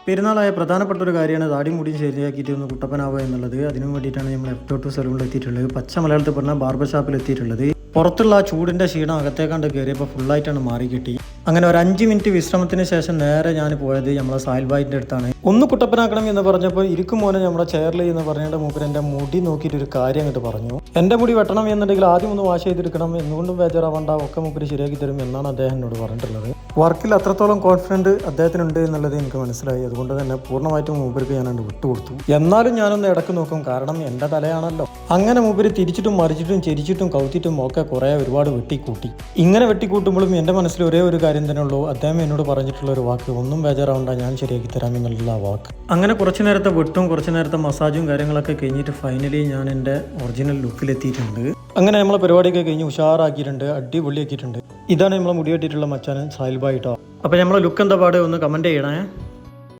പെരുന്നാളായ പ്രധാനപ്പെട്ട ഒരു കാര്യമാണ് താടി മുടിയും ശരിയാക്കിയിട്ട് ഒന്ന് കുട്ടപ്പനാവുക എന്നുള്ളത്. അതിനു വേണ്ടിയിട്ടാണ് നമ്മൾ F.2 സലൂണിൽ എത്തിയിട്ടുള്ളത്. പച്ച മലയാളത്തിൽ പറഞ്ഞാൽ ബാർബർ ഷാപ്പിൽ എത്തിയിട്ടുള്ളത്. പുറത്തുള്ള ആ ചൂടിൻ്റെ ക്ഷീണം അകത്തേക്കാണ്ട് കയറിയപ്പോൾ ഫുള്ളായിട്ടാണ് മാറി കിട്ടി. അങ്ങനെ ഒരു 5 മിനിറ്റ് വിശ്രമത്തിന് ശേഷം നേരെ ഞാൻ പോയത് നമ്മളെ സാഹിൽ ഭായിൻ്റെ അടുത്താണ്. ഒന്ന് കുട്ടപ്പനാക്കണം എന്ന് പറഞ്ഞപ്പോൾ ഇരിക്കും മോനെ നമ്മുടെ ചെയറിൽ എന്ന് പറഞ്ഞിട്ട് മൂപ്പര് എൻ്റെ മുടി നോക്കിയിട്ട് ഒരു കാര്യം അങ്ങോട്ട് പറഞ്ഞു. എൻ്റെ മുടി വെട്ടണം എന്നുണ്ടെങ്കിൽ ആദ്യം ഒന്ന് വാഷ് ചെയ്തെടുക്കണം, എന്നുകൊണ്ടും ബേജാറാവണ്ട, ഒക്കെ മൂപ്പര് ശരിയാക്കി തരും എന്നാണ് അദ്ദേഹം എന്നോട് പറഞ്ഞിട്ടുള്ളത്. വർക്കിൽ അത്രത്തോളം കോൺഫിഡൻറ്റ് അദ്ദേഹത്തിനുണ്ട് എന്നുള്ളത് എനിക്ക് മനസ്സിലായി. അതുകൊണ്ട് തന്നെ പൂർണ്ണമായിട്ടും മൂപ്പർക്ക് ഞാനത് വിട്ടുകൊടുത്തു. എന്നാലും ഞാനൊന്ന് ഇടക്ക് നോക്കും, കാരണം എൻ്റെ തലയാണല്ലോ. അങ്ങനെ മൂപ്പര് തിരിച്ചിട്ടും മറിച്ചിട്ടും ചെരിച്ചിട്ടും കൗത്തിട്ടും ഒക്കെ ഒരുപാട് വെട്ടിക്കൂട്ടി. ഇങ്ങനെ വെട്ടിക്കൂട്ടുമ്പോഴും എൻ്റെ മനസ്സിൽ ഒരേ ഒരു കാര്യം തന്നെ ഉള്ളൂ. അദ്ദേഹം എന്നോട് പറഞ്ഞിട്ടുള്ള ഒരു വാക്ക്, ഒന്നും ബേജാറാവണ്ട, ഞാൻ ശരിയാക്കി തരാം എന്നുള്ള ആ വാക്ക്. അങ്ങനെ കുറച്ച് നേരത്തെ വെട്ടും കുറച്ച് നേരത്തെ മസാജും കാര്യങ്ങളൊക്കെ കഴിഞ്ഞിട്ട് ഫൈനലി ഞാൻ എൻ്റെ ഒറിജിനൽ ലുക്കിലെത്തിയിട്ടുണ്ട്. അങ്ങനെ നമ്മളെ പരിപാടിയൊക്കെ കഴിഞ്ഞ് ഉഷാറാക്കിയിട്ടുണ്ട്, അടിപൊളിയാക്കിയിട്ടുണ്ട്. ഇതാണ് നമ്മളെ മുടി വെട്ടിയിട്ടുള്ള മച്ചാൻ സാഹിൽ ഭായ് കേട്ടോ. അപ്പോൾ നമ്മളെ ലുക്ക് എന്താ പാട് ഒന്ന് കമൻറ്റ് ചെയ്യണേ.